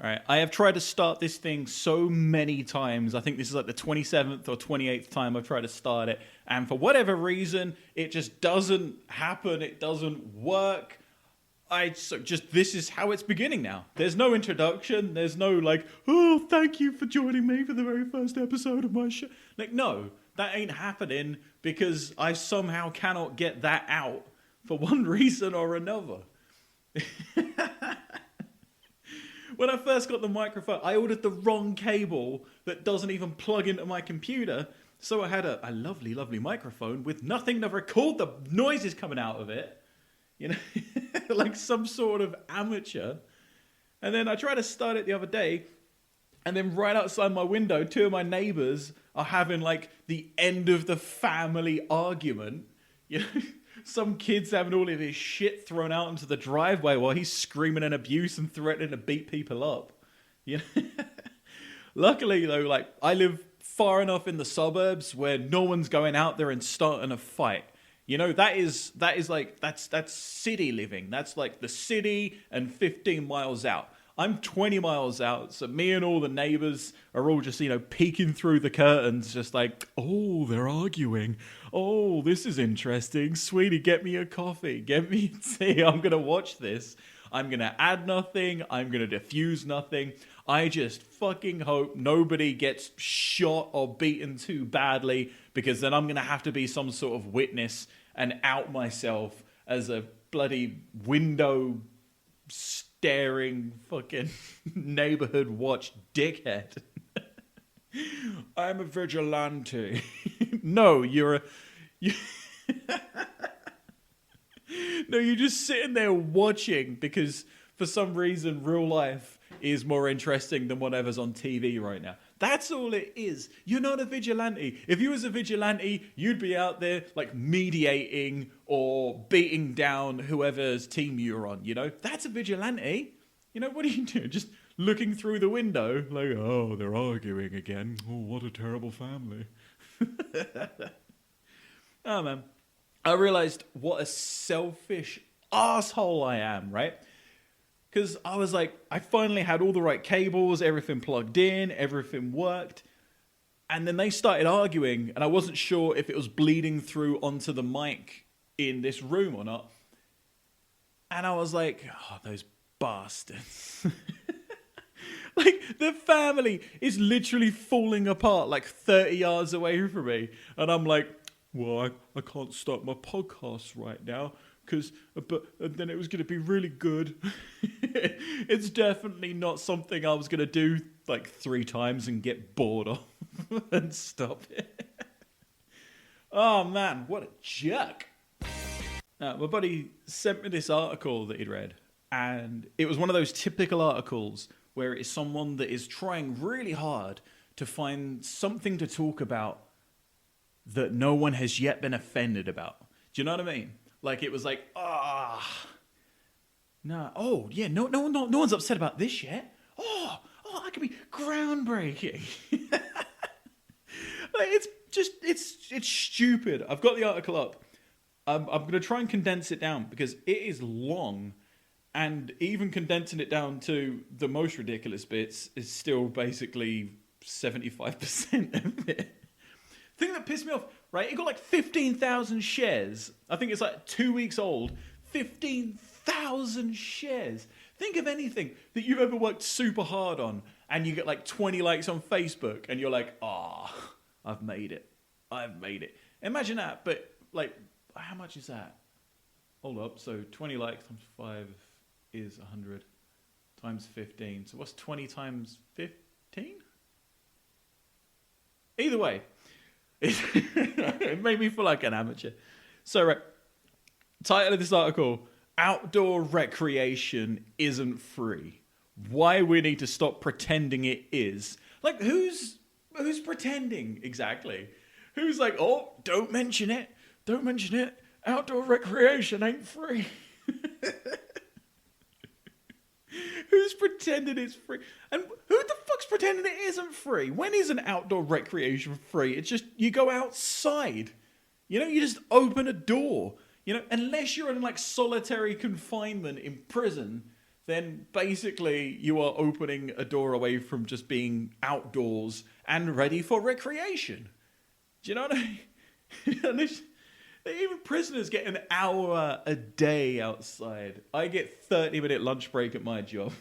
All right, I have tried to start this thing so many times. I think this is like the 27th or 28th time I've tried to start it. And for whatever reason, it just doesn't happen. It doesn't work. This is how it's beginning now. There's no introduction. There's no like, oh, thank you for joining me for the very first episode of my show. Like, no, that ain't happening because I somehow cannot get that out for one reason or another. When I first got the microphone, I ordered the wrong cable that doesn't even plug into my computer. So I had a lovely, lovely microphone with nothing to record the noises coming out of it. You know, like some sort of amateur. And then I tried to start it the other day. And then right outside my window, two of my neighbors are having like the end of the family argument. You know, some kid's having all of his shit thrown out into the driveway while he's screaming in abuse and threatening to beat people up. You know? Luckily, though, like I live far enough in the suburbs where no one's going out there and starting a fight. You know, that's city living. That's like the city and 15 miles out. I'm 20 miles out, so me and all the neighbors are all just, you know, peeking through the curtains, just like, oh, they're arguing. Oh, this is interesting. Sweetie, get me a coffee. Get me a tea. I'm going to watch this. I'm going to add nothing. I'm going to diffuse nothing. I just fucking hope nobody gets shot or beaten too badly, because then I'm going to have to be some sort of witness and out myself as a bloody window staring fucking neighborhood watch dickhead. I'm a vigilante. No, you're just sitting there watching because for some reason real life is more interesting than whatever's on TV right now. That's all it is. You're not a vigilante. If you was a vigilante, you'd be out there like mediating or beating down whoever's team you're on, you know? That's a vigilante. You know, what do you do? Just looking through the window like, oh, they're arguing again. Oh, what a terrible family. Oh, man. I realized what a selfish asshole I am, right? Because I was like, I finally had all the right cables, everything plugged in, everything worked. And then they started arguing, and I wasn't sure if it was bleeding through onto the mic in this room or not. And I was like, oh, those bastards. Like, the family is literally falling apart like 30 yards away from me. And I'm like, well, I can't start my podcast right now. But then it was going to be really good. It's definitely not something I was going to do like 3 times and get bored of and stop it. Oh man, what a jerk. My buddy sent me this article that he'd read, and it was one of those typical articles where it is someone that is trying really hard to find something to talk about that no one has yet been offended about. Do you know what I mean? Like, it was like, no, oh, yeah, no one's upset about this yet. Oh, that could be groundbreaking. Like, it's stupid. I've got the article up. I'm going to try and condense it down because it is long, and even condensing it down to the most ridiculous bits is still basically 75% of it. The thing that pissed me off, right? It got like 15,000 shares. I think it's like 2 weeks old. 15,000 shares. Think of anything that you've ever worked super hard on and you get like 20 likes on Facebook and you're like, I've made it. Imagine that, but like, how much is that? Hold up. So 20 likes times 5 is 100 times 15. So what's 20 times 15? Either way. It made me feel like an amateur. So, right, title of this article, Outdoor Recreation Isn't Free. Why we need to stop pretending it is. Like, who's pretending exactly? Who's like, oh, don't mention it. Outdoor recreation ain't free. Who's pretending it's free? And who the fuck's pretending it isn't free? When is an outdoor recreation free? It's just, you go outside. You know, you just open a door. You know, unless you're in like solitary confinement in prison, then basically you are opening a door away from just being outdoors and ready for recreation. Do you know what I mean? And even prisoners get an hour a day outside. I get 30-minute lunch break at my job.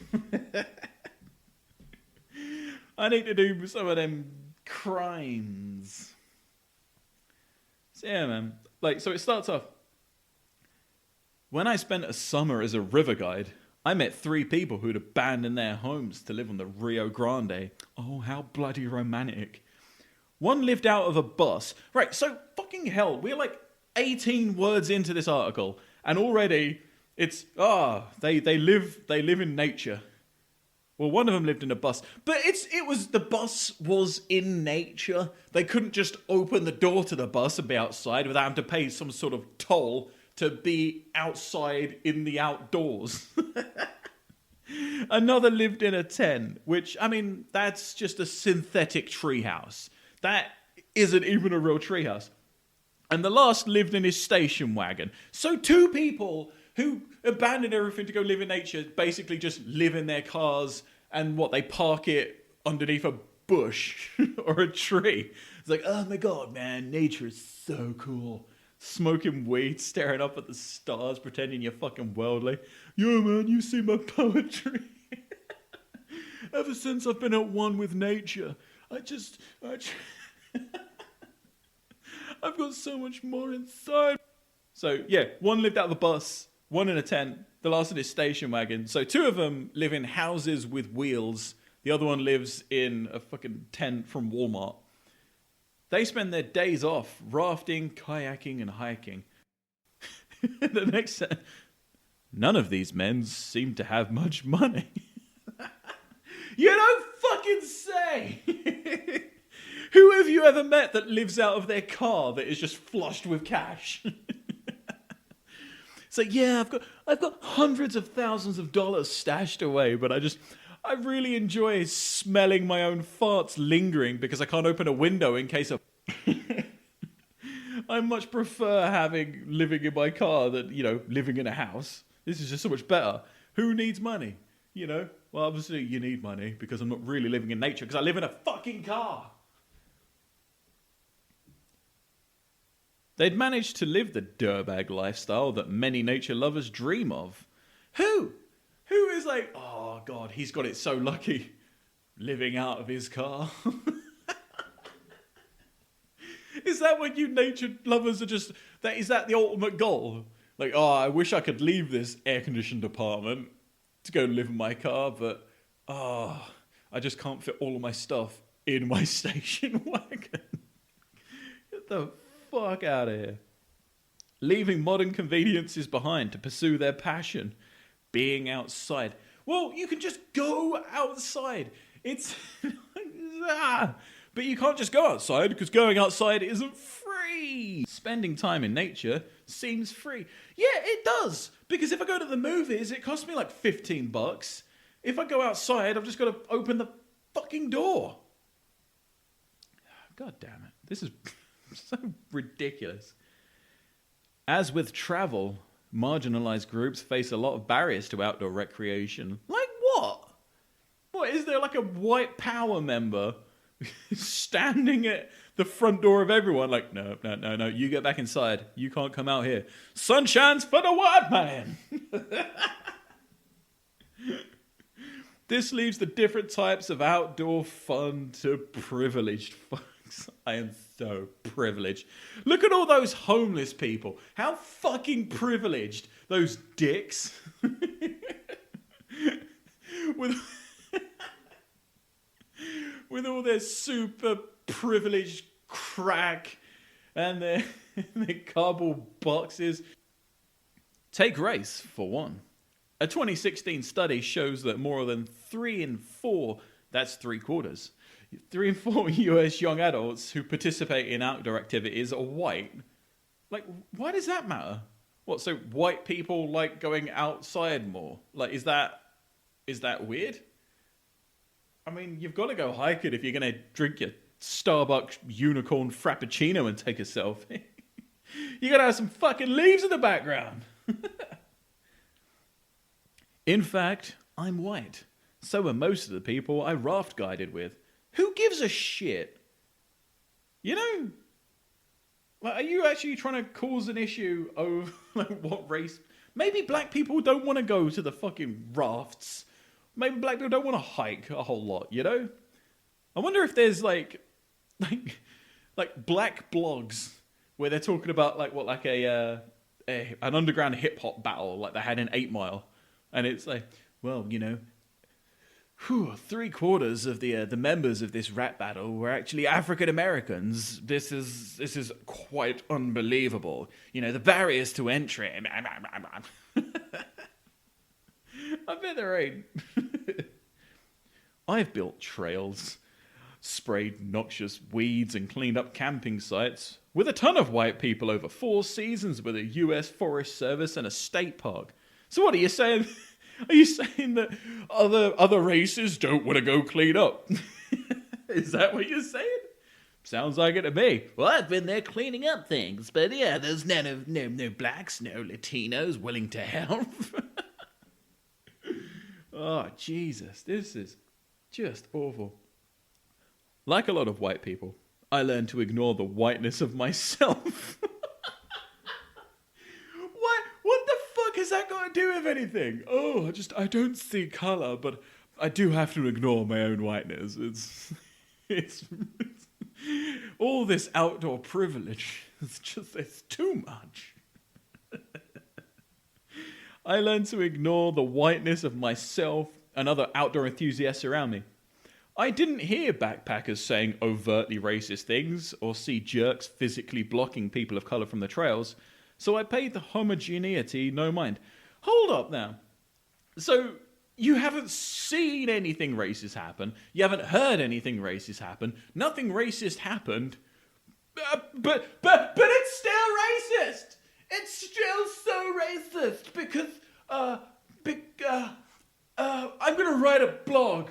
I need to do some of them crimes. So yeah, man. So it starts off. When I spent a summer as a river guide, I met 3 people who'd abandoned their homes to live on the Rio Grande. Oh, how bloody romantic. One lived out of a bus. Right, so fucking hell, we're like 18 words into this article, and already it's, they live in nature. Well, one of them lived in a bus, but the bus was in nature. They couldn't just open the door to the bus and be outside without having to pay some sort of toll to be outside in the outdoors. Another lived in a tent, which, I mean, that's just a synthetic treehouse. That isn't even a real treehouse. And the last lived in his station wagon. So 2 people who abandoned everything to go live in nature basically just live in their cars, and they park it underneath a bush or a tree. It's like, oh my God, man, nature is so cool. Smoking weed, staring up at the stars, pretending you're fucking worldly. Yo, man, you see my poetry? Ever since I've been at one with nature, I've got so much more inside. So, yeah, one lived out of a bus, one in a tent, the last in his station wagon. So 2 of them live in houses with wheels. The other one lives in a fucking tent from Walmart. They spend their days off rafting, kayaking, and hiking. The next sentence. None of these men seem to have much money. You don't fucking say! Who have you ever met that lives out of their car that is just flushed with cash? So yeah, I've got hundreds of thousands of dollars stashed away, but I really enjoy smelling my own farts lingering because I can't open a window in case of... I much prefer living in my car than, living in a house. This is just so much better. Who needs money? Well, obviously you need money because I'm not really living in nature because I live in a fucking car. They'd managed to live the dirtbag lifestyle that many nature lovers dream of. Who is like, oh God, he's got it so lucky living out of his car? Is that what you nature lovers are just, is that the ultimate goal? Like, I wish I could leave this air-conditioned apartment to go live in my car, but, I just can't fit all of my stuff in my station wagon. Get the fuck out of here. Leaving modern conveniences behind to pursue their passion, being outside. Well, you can just go outside. It's... But you can't just go outside because going outside isn't free. Spending time in nature seems free. Yeah, it does. Because if I go to the movies, it costs me like $15. If I go outside, I've just got to open the fucking door. God damn it. This is so ridiculous. As with travel, marginalized groups face a lot of barriers to outdoor recreation. Like what? What, is there like a white power member standing at the front door of everyone like, no, you get back inside. You can't come out here. Sunshine's for the white man. This leaves the different types of outdoor fun to privileged folks. I am so privileged. Look at all those homeless people. How fucking privileged. Those dicks. With all their super privileged crack and their cardboard boxes. Take race, for one. A 2016 study shows that more than 3 in 4, that's 3/4, 3 in 4 US young adults who participate in outdoor activities are white. Like, why does that matter? What, so white people like going outside more? Like, is that weird? I mean, you've got to go hike it if you're going to drink your Starbucks unicorn frappuccino and take a selfie. You got to have some fucking leaves in the background. In fact, I'm white. So are most of the people I raft guided with. Who gives a shit? You know, like, are you actually trying to cause an issue over like, what race? Maybe black people don't want to go to the fucking rafts. Maybe black people don't want to hike a whole lot, you know? I wonder if there's like black blogs where they're talking about like an underground hip hop battle like they had in 8 Mile, and it's like, well, you know, 3/4 of the members of this rap battle were actually African Americans. This is quite unbelievable. You know, the barriers to entry. I bet there ain't. I've built trails, sprayed noxious weeds, and cleaned up camping sites with a ton of white people over 4 seasons with a U.S. Forest Service and a state park. So what are you saying? Are you saying that other races don't want to go clean up? Is that what you're saying? Sounds like it to me. Well, I've been there cleaning up things, but yeah, there's no blacks, no Latinos willing to help. Oh, Jesus, this is just awful. Like a lot of white people, I learned to ignore the whiteness of myself. What the fuck has that got to do with anything? Oh, I don't see colour, but I do have to ignore my own whiteness. It's all this outdoor privilege. It's too much. I learned to ignore the whiteness of myself and other outdoor enthusiasts around me. I didn't hear backpackers saying overtly racist things or see jerks physically blocking people of colour from the trails, so I paid the homogeneity no mind. Hold up now. So you haven't seen anything racist happen, you haven't heard anything racist happen, nothing racist happened, but it's still racist! It's still so racist because I'm gonna write a blog.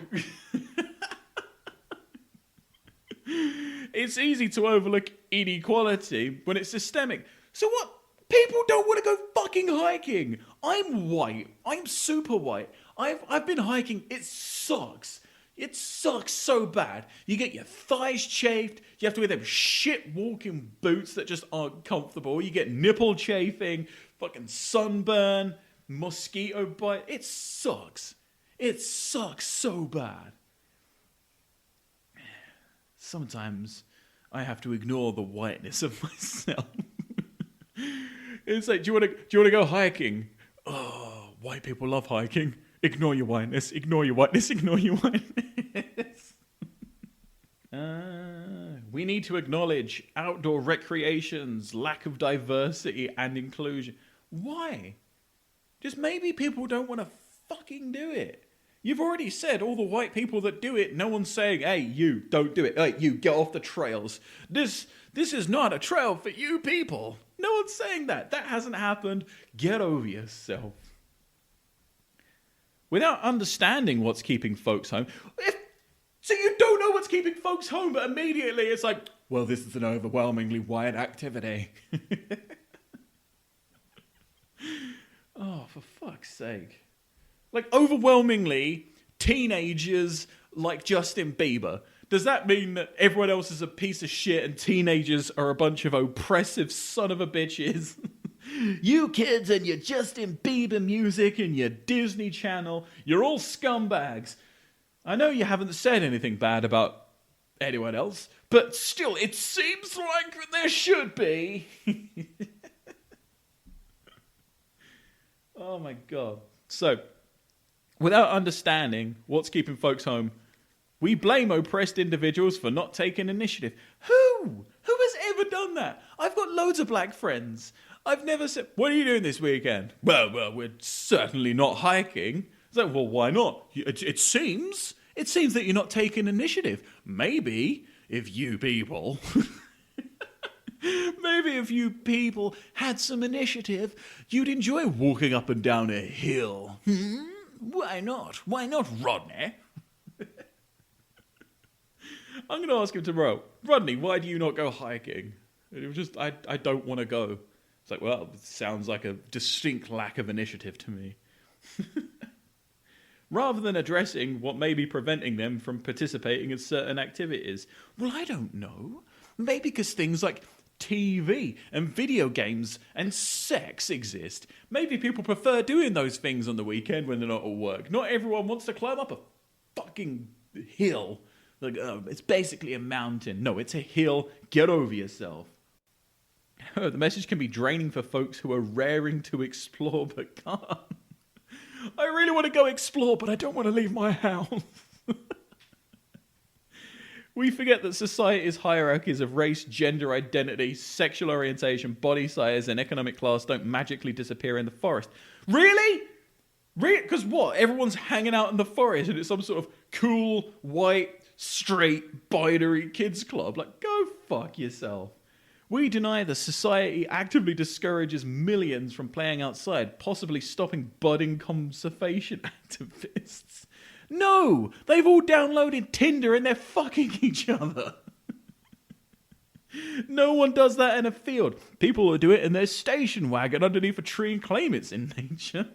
It's easy to overlook inequality when it's systemic. So what? People don't want to go fucking hiking. I'm white. I'm super white. I've been hiking. It sucks. It sucks so bad. You get your thighs chafed. You have to wear them shit walking boots that just aren't comfortable. You get nipple chafing, fucking sunburn, mosquito bite. It sucks. It sucks so bad. Sometimes I have to ignore the whiteness of myself. It's like, do you want to go hiking? Oh, white people love hiking. Ignore your whiteness. Ignore your whiteness. Ignore your whiteness. We need to acknowledge outdoor recreation's lack of diversity and inclusion. Why? Just maybe people don't want to fucking do it. You've already said all the white people that do it, no one's saying, hey, you, don't do it. Hey, you, get off the trails. This is not a trail for you people. No one's saying that. That hasn't happened. Get over yourself. Without understanding what's keeping folks home. So you don't know what's keeping folks home, but immediately it's like, well, this is an overwhelmingly white activity. Oh, for fuck's sake. Like, overwhelmingly, teenagers like Justin Bieber. Does that mean that everyone else is a piece of shit and teenagers are a bunch of oppressive son of a bitches? You kids and your Justin Bieber music and your Disney Channel, you're all scumbags. I know you haven't said anything bad about anyone else, but still, it seems like there should be. Oh my God. So, without understanding what's keeping folks home, we blame oppressed individuals for not taking initiative. Who? Who has ever done that? I've got loads of black friends. I've never said, what are you doing this weekend? Well, we're certainly not hiking. It's like, well, why not? It seems that you're not taking initiative. Maybe if you people had some initiative, you'd enjoy walking up and down a hill. Why not? Why not, Rodney? I'm going to ask him tomorrow, Rodney, why do you not go hiking? It was just, I don't want to go. It's like, well, it sounds like a distinct lack of initiative to me. rather than addressing what may be preventing them from participating in certain activities. Well, I don't know. Maybe because things like TV and video games and sex exist. Maybe people prefer doing those things on the weekend when they're not at work. Not everyone wants to climb up a fucking hill. Like, oh, it's basically a mountain. No, it's a hill. Get over yourself. The message can be draining for folks who are raring to explore but can't. I really want to go explore, but I don't want to leave my house. We forget that society's hierarchies of race, gender identity, sexual orientation, body size, and economic class don't magically disappear in the forest. Really? Really? Because what? Everyone's hanging out in the forest and it's some sort of cool, white, straight, binary kids club. Like, go fuck yourself. We deny that society actively discourages millions from playing outside, possibly stopping budding conservation activists. No! They've all downloaded Tinder and they're fucking each other. No one does that in a field. People will do it in their station wagon underneath a tree and claim it's in nature.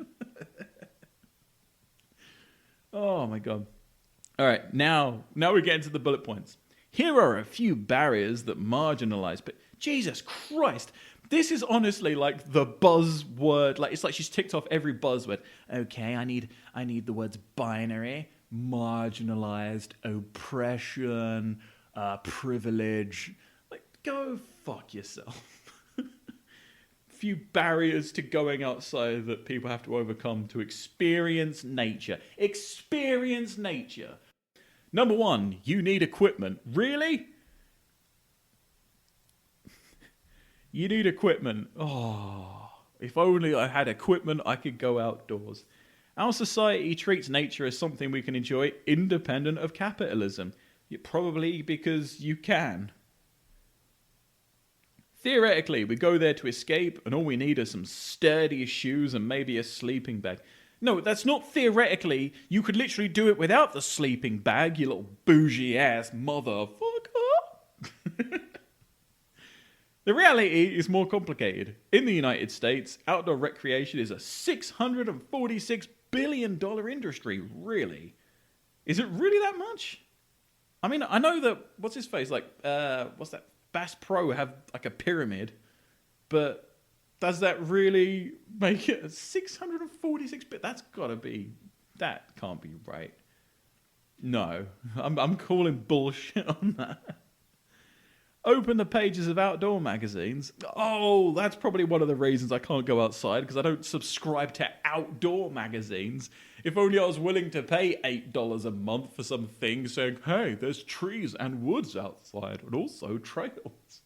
Oh my god. Alright, now we get into the bullet points. Here are a few barriers that marginalize, but Jesus Christ, this is honestly like the buzzword. Like, it's like she's ticked off every buzzword. Okay, I need the words binary, marginalized, oppression, privilege. Like, go fuck yourself. Few barriers to going outside that people have to overcome to experience nature. Experience nature. Number one, you need equipment. Really? You need equipment. Oh, if only I had equipment, I could go outdoors. Our society treats nature as something we can enjoy independent of capitalism. Probably because you can. Theoretically, we go there to escape and all we need are some sturdy shoes and maybe a sleeping bag. No, that's not theoretically. You could literally do it without the sleeping bag, you little bougie ass motherfucker. The reality is more complicated. In the United States, outdoor recreation is a $646 billion industry, really. Is it really that much? I mean, I know that, what's his face, like, what's that, Bass Pro have like a pyramid, but does that really make it a 646 bit? That can't be right. No, I'm calling bullshit on that. Open the pages of outdoor magazines. Oh, that's probably one of the reasons I can't go outside, because I don't subscribe to outdoor magazines. If only I was willing to pay $8 a month for something saying, hey, there's trees and woods outside, and also trails.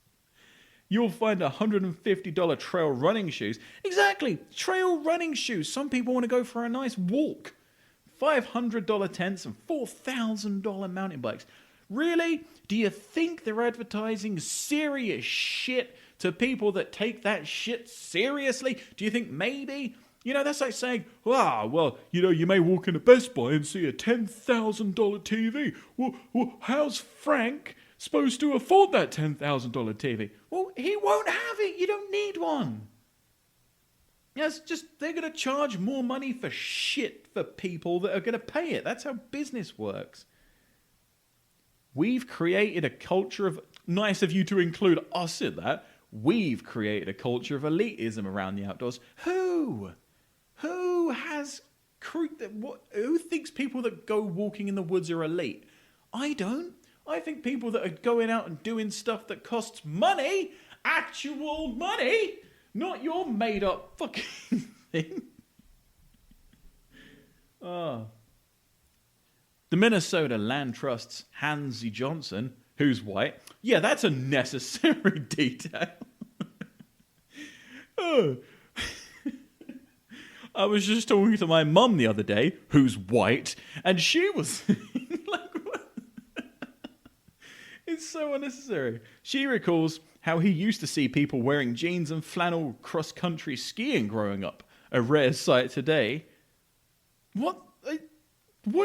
You'll find $150 trail running shoes. Exactly, trail running shoes. Some people want to go for a nice walk. $500 tents and $4,000 mountain bikes. Really? Do you think they're advertising serious shit to people that take that shit seriously? Do you think maybe? You know, that's like saying, well, you know, you may walk into Best Buy and see a $10,000 TV. Well, how's Frank supposed to afford that $10,000 TV? Well, he won't have it. You don't need one. It's just, they're going to charge more money for shit for people that are going to pay it. That's how business works. We've created a culture of, nice of you to include us in that, we've created a culture of elitism around the outdoors. Who thinks people that go walking in the woods are elite? I don't. I think people that are going out and doing stuff that costs money, actual money, not your made up fucking thing. The Minnesota Land Trust's Hansy Johnson, who's white. Yeah, that's a necessary detail. I was just talking to my mum the other day, who's white, and she was like, what? It's so unnecessary. She recalls how he used to see people wearing jeans and flannel cross-country skiing growing up, a rare sight today. What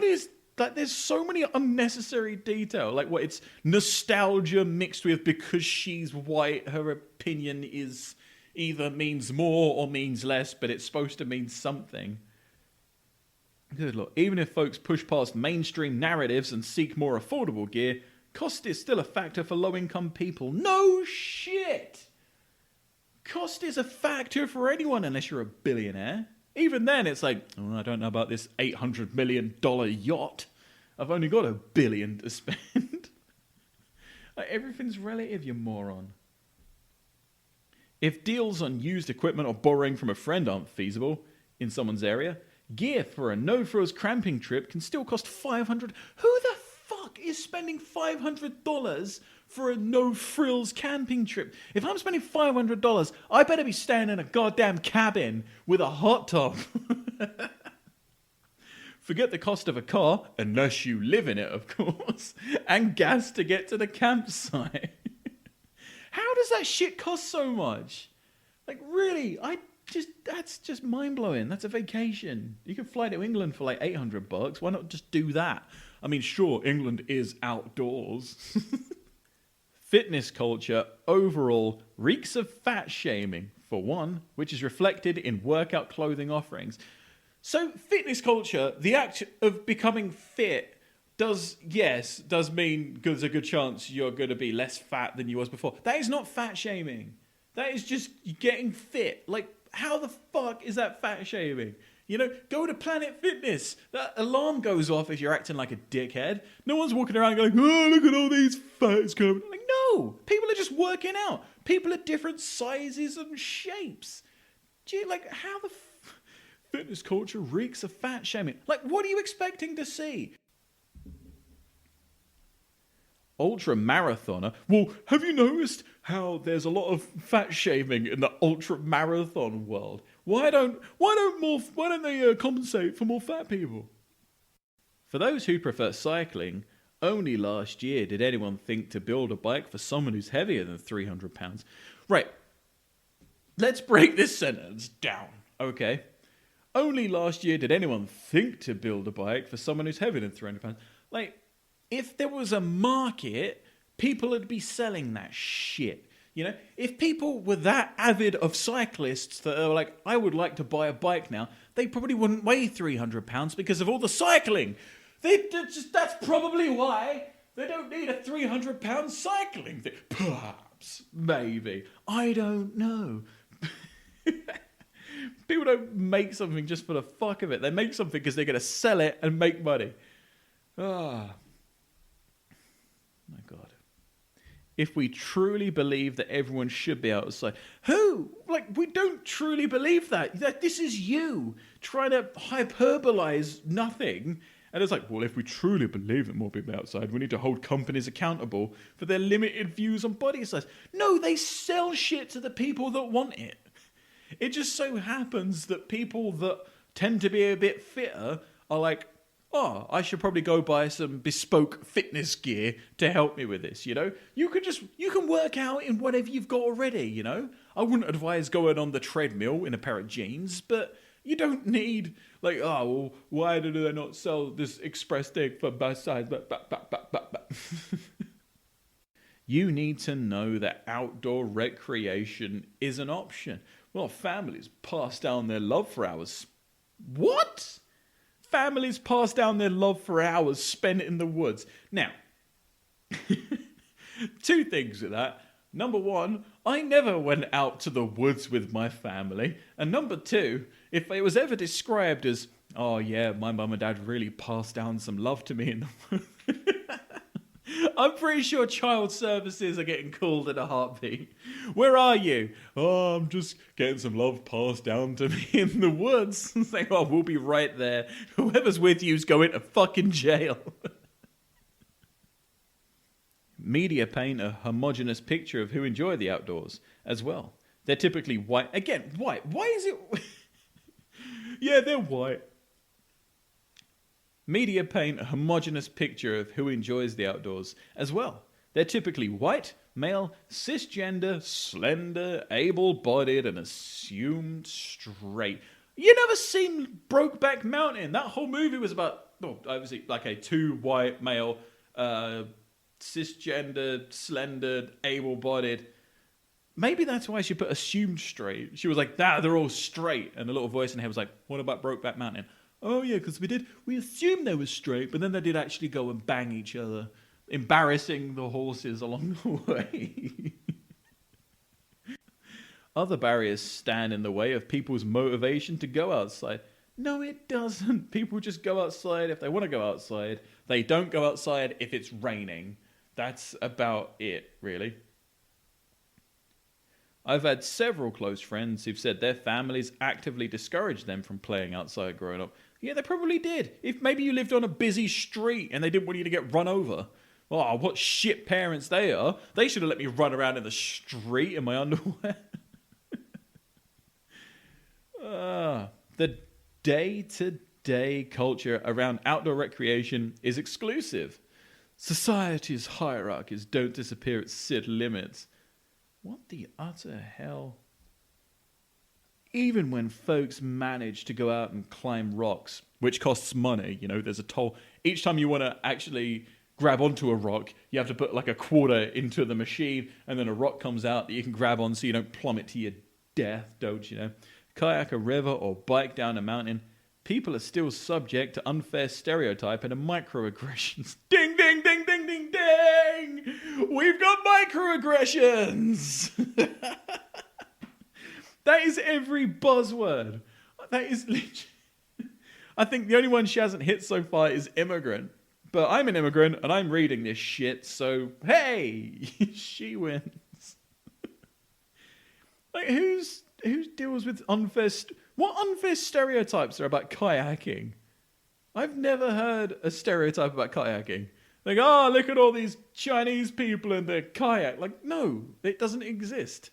is... Like, there's so many unnecessary detail. Like, what, it's nostalgia mixed with because she's white, her opinion is either means more or means less, but it's supposed to mean something. Good Lord. Even if folks push past mainstream narratives and seek more affordable gear, cost is still a factor for low-income people. No shit! Cost is a factor for anyone unless you're a billionaire. Even then, it's like, oh, I don't know about this $800 million yacht. I've only got $1 billion to spend. Like, everything's relative, you moron. If deals on used equipment or borrowing from a friend aren't feasible in someone's area, gear for a no-frills camping trip can still cost $500. Who the fuck is spending $500 for a no-frills camping trip? If I'm spending $500, I better be staying in a goddamn cabin with a hot tub. Forget the cost of a car, unless you live in it, of course, and gas to get to the campsite. How does that shit cost so much? Like, really? That's just mind-blowing. That's a vacation. You can fly to England for like $800. Why not just do that? I mean, sure, England is outdoors. Fitness culture overall reeks of fat shaming, for one, which is reflected in workout clothing offerings. So fitness culture, the act of becoming fit, does mean there's a good chance you're going to be less fat than you was before. That is not fat shaming. That is just getting fit. Like, how the fuck is that fat shaming? You know, go to Planet Fitness. That alarm goes off if you're acting like a dickhead. No one's walking around going, oh, look at all these fats coming. Like, no, people are just working out. People are different sizes and shapes. Gee, like, how the fitness culture reeks of fat shaming. Like, what are you expecting to see? Ultra marathoner. Well, have you noticed how there's a lot of fat shaming in the ultra marathon world? Why don't they compensate for more fat people? For those who prefer cycling, only last year did anyone think to build a bike for someone who's heavier than 300 pounds. Right. Let's break this sentence down, okay? Only last year did anyone think to build a bike for someone who's heavier than 300 pounds. Like, if there was a market, people would be selling that shit. You know, if people were that avid of cyclists that are like, I would like to buy a bike now, they probably wouldn't weigh 300 pounds because of all the cycling. That's probably why they don't need a 300 pound cycling thing. Perhaps, maybe. I don't know. People don't make something just for the fuck of it. They make something because they're going to sell it and make money. Ah. My God. If we truly believe that everyone should be outside, who? Like, we don't truly believe that. This is you trying to hyperbolize nothing. And it's like, well, if we truly believe that more people are outside, we need to hold companies accountable for their limited views on body size. No, they sell shit to the people that want it. It just so happens that people that tend to be a bit fitter are like, oh, I should probably go buy some bespoke fitness gear to help me with this, you know? You can work out in whatever you've got already, you know? I wouldn't advise going on the treadmill in a pair of jeans, but you don't need, like, oh, well, why do they not sell this express thing for my size? You need to know that outdoor recreation is an option. Well, families pass down their love for hours. What? Families pass down their love for hours spent in the woods. Now, two things with that. Number one, I never went out to the woods with my family. And number two, if it was ever described as, oh yeah, my mum and dad really passed down some love to me in the woods, I'm pretty sure child services are getting called in a heartbeat. Where are you? Oh, I'm just getting some love passed down to me in the woods. Saying, oh, we'll be right there. Whoever's with you's going to fucking jail. Media paint a homogeneous picture of who enjoy the outdoors as well. They're typically white. Again, white. Why is it... Yeah, they're white. Media paint a homogeneous picture of who enjoys the outdoors as well. They're typically white, male, cisgender, slender, able-bodied, and assumed straight. You never seen Brokeback Mountain? That whole movie was about, obviously, like a two white male, cisgender, slender, able-bodied. Maybe that's why she put assumed straight. She was like, they're all straight. And a little voice in her was like, what about Brokeback Mountain? Oh yeah, because we assumed they were straight, but then they did actually go and bang each other, embarrassing the horses along the way. Other barriers stand in the way of people's motivation to go outside. No, it doesn't. People just go outside if they want to go outside. They don't go outside if it's raining. That's about it, really. I've had several close friends who've said their families actively discouraged them from playing outside growing up. Yeah, they probably did. If maybe you lived on a busy street and they didn't want you to get run over. Oh, what shit parents they are. They should have let me run around in the street in my underwear. The day-to-day culture around outdoor recreation is exclusive. Society's hierarchies don't disappear at city limits. What the utter hell? Even when folks manage to go out and climb rocks, which costs money, there's a toll. Each time you want to actually grab onto a rock, you have to put like a quarter into the machine, and then a rock comes out that you can grab on so you don't plummet to your death, don't you know? Kayak a river or bike down a mountain, people are still subject to unfair stereotype and microaggressions. Ding, ding, ding, ding, ding, ding! We've got microaggressions! That is every buzzword. That is literally... I think the only one she hasn't hit so far is immigrant. But I'm an immigrant and I'm reading this shit, so hey, she wins. Like, who deals with unfair... What unfair stereotypes are about kayaking? I've never heard a stereotype about kayaking. Like, look at all these Chinese people in their kayak. Like, no, it doesn't exist.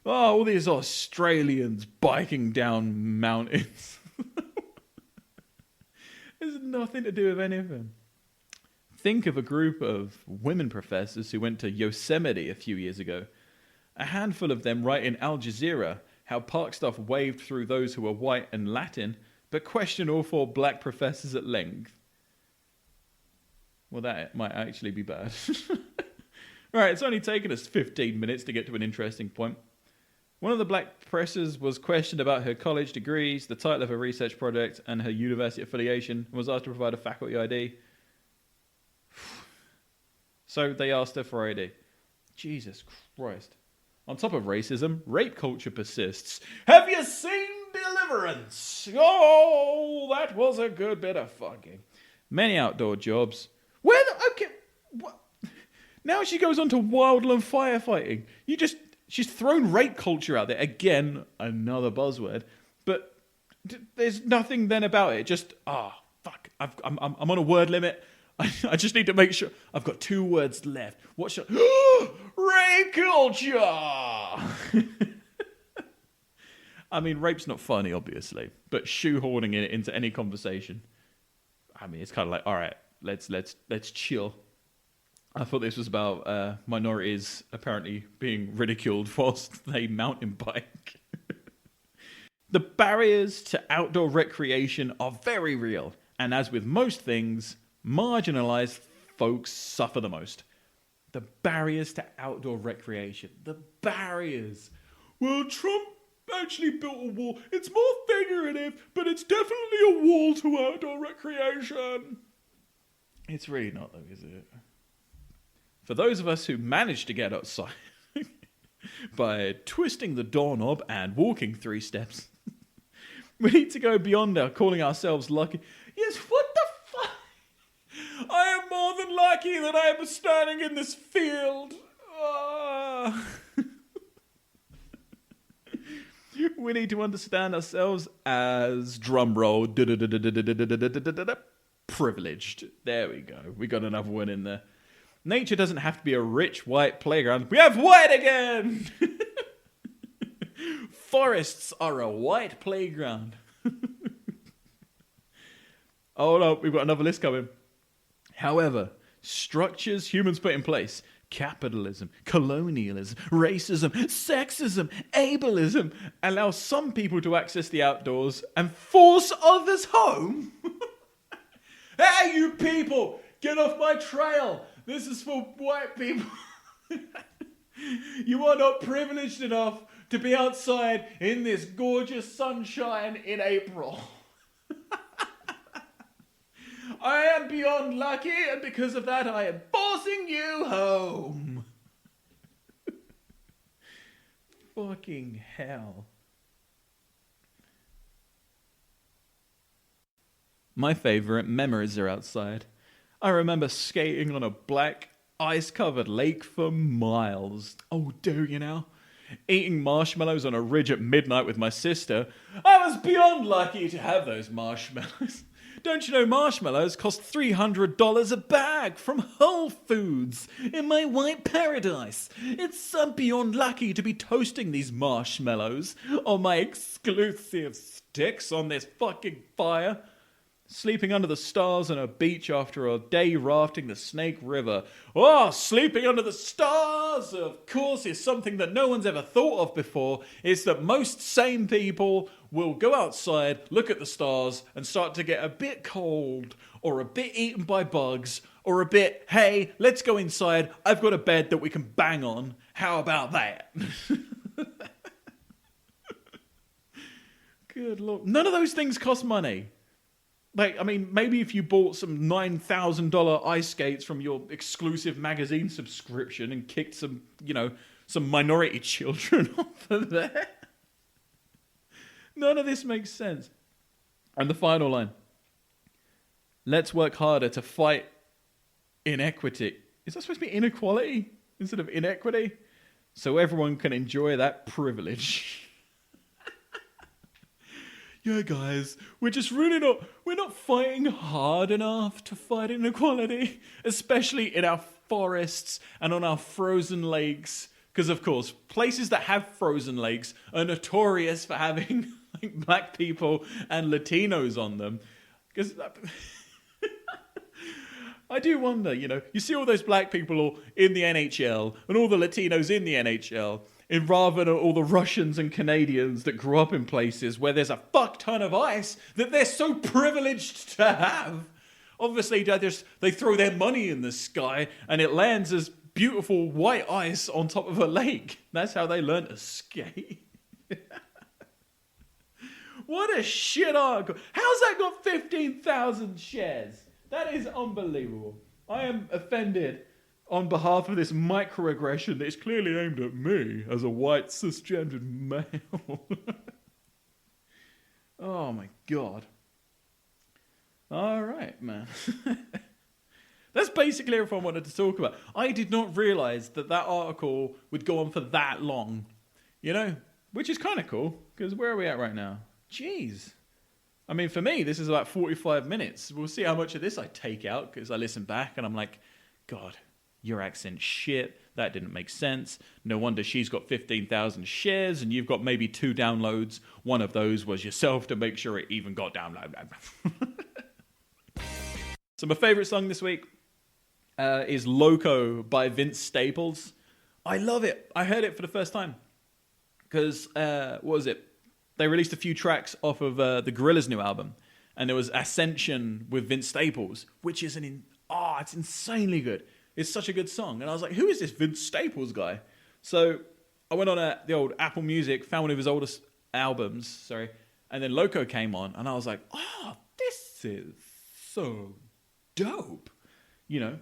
All these Australians biking down mountains. There's nothing to do with anything. Think of a group of women professors who went to Yosemite a few years ago. A handful of them write in Al Jazeera how park staff waved through those who were white and Latin, but questioned all 4 black professors at length. Well, that might actually be bad. Right, it's only taken us 15 minutes to get to an interesting point. One of the black professors was questioned about her college degrees, the title of her research project, and her university affiliation, and was asked to provide a faculty ID. So they asked her for ID. Jesus Christ. On top of racism, rape culture persists. Have you seen Deliverance? Oh, that was a good bit of fucking. Many outdoor jobs. Okay, what? Now she goes on to wildland firefighting. She's thrown rape culture out there. Again, another buzzword. But there's nothing then about it. Just, fuck. I'm on a word limit. I just need to make sure. I've got 2 words left. What should... Rape culture! I mean, rape's not funny, obviously. But shoehorning it into any conversation. I mean, it's kind of like, all right, let's chill. I thought this was about minorities apparently being ridiculed whilst they mountain bike. The barriers to outdoor recreation are very real. And as with most things, marginalized folks suffer the most. The barriers to outdoor recreation. The barriers. Well, Trump actually built a wall. It's more figurative, but it's definitely a wall to outdoor recreation. It's really not, though, is it? For those of us who managed to get outside by twisting the doorknob and walking 3 steps, we need to go beyond our calling ourselves lucky. Yes, what the fuck? I am more than lucky that I am standing in this field. We need to understand ourselves as, drumroll, privileged. There we go. We got another one in there. Nature doesn't have to be a rich white playground. We have white again! Forests are a white playground. Oh no, we've got another list coming. However, structures humans put in place, capitalism, colonialism, racism, sexism, ableism, allow some people to access the outdoors and force others home. Hey, you people, get off my trail. This is for white people. You are not privileged enough to be outside in this gorgeous sunshine in April. I am beyond lucky, and because of that, I am forcing you home. Fucking hell. My favourite memories are outside. I remember skating on a black, ice-covered lake for miles. Oh, do you know? Eating marshmallows on a ridge at midnight with my sister. I was beyond lucky to have those marshmallows. Don't you know marshmallows cost $300 a bag from Whole Foods in my white paradise? It's beyond lucky to be toasting these marshmallows on my exclusive sticks on this fucking fire. Sleeping under the stars on a beach after a day rafting the Snake River. Oh, sleeping under the stars, of course, is something that no one's ever thought of before. It's that most sane people will go outside, look at the stars, and start to get a bit cold, or a bit eaten by bugs, or a bit, hey, let's go inside, I've got a bed that we can bang on. How about that? Good Lord. None of those things cost money. Like, I mean, maybe if you bought some $9,000 ice skates from your exclusive magazine subscription and kicked some, some minority children off of there. None of this makes sense. And the final line. Let's work harder to fight inequity. Is that supposed to be inequality instead of inequity? So everyone can enjoy that privilege. Yeah, guys, we're not fighting hard enough to fight inequality, especially in our forests and on our frozen lakes. Because, of course, places that have frozen lakes are notorious for having black people and Latinos on them. Because I do wonder, you see all those black people in the NHL and all the Latinos in the NHL. Rather than all the Russians and Canadians that grew up in places where there's a fuck ton of ice that they're so privileged to have. Obviously, they throw their money in the sky and it lands as beautiful white ice on top of a lake. That's how they learn to skate. What a shit article. How's that got 15,000 shares? That is unbelievable. I am offended on behalf of this microaggression that is clearly aimed at me as a white cisgendered male. Oh my God. All right, man. That's basically everything I wanted to talk about. I did not realize that article would go on for that long, which is kind of cool, because where are we at right now? Jeez. I mean, for me, this is about 45 minutes. We'll see how much of this I take out, because I listen back and I'm like, God, your accent shit. That didn't make sense. No wonder she's got 15,000 shares and you've got maybe 2 downloads. One of those was yourself to make sure it even got downloaded. So my favorite song this week is Loco by Vince Staples. I love it. I heard it for the first time because, what was it? They released a few tracks off of the Gorillaz' new album. And there was Ascension with Vince Staples, which is it's insanely good. It's such a good song. And I was like, who is this Vince Staples guy? So I went on the old Apple Music, found one of his oldest albums, and then Loco came on, and I was like, oh, this is so dope. I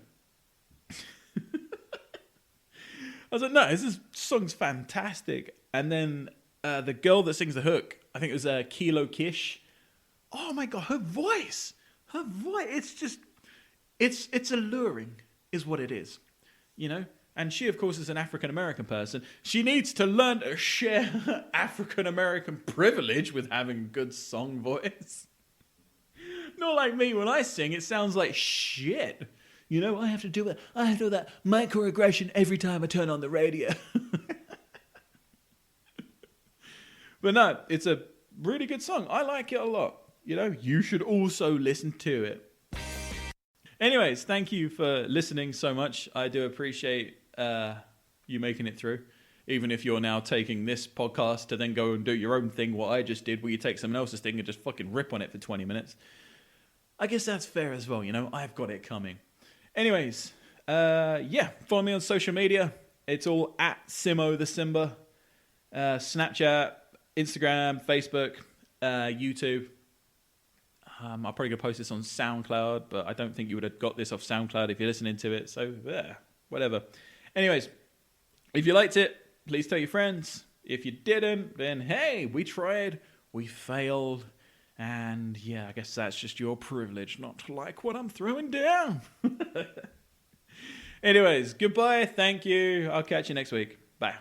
was like, no, this song's fantastic. And then the girl that sings the hook, I think it was Kilo Kish. Oh my God, her voice, it's just, it's alluring. Is what it is, And she, of course, is an African-American person. She needs to learn to share African-American privilege with having a good song voice. Not like me, when I sing, it sounds like shit. I have to do that microaggression every time I turn on the radio. But no, it's a really good song. I like it a lot. You should also listen to it. Anyways, thank you for listening so much. I do appreciate you making it through. Even if you're now taking this podcast to then go and do your own thing, what I just did, where you take someone else's thing and just fucking rip on it for 20 minutes. I guess that's fair as well, I've got it coming. Anyways, follow me on social media. It's all at Simo the Simba. Snapchat, Instagram, Facebook, YouTube. I'll probably go post this on SoundCloud, but I don't think you would have got this off SoundCloud if you're listening to it. So, yeah, whatever. Anyways, if you liked it, please tell your friends. If you didn't, then hey, we tried, we failed, and yeah, I guess that's just your privilege not to like what I'm throwing down. Anyways, goodbye, thank you, I'll catch you next week. Bye.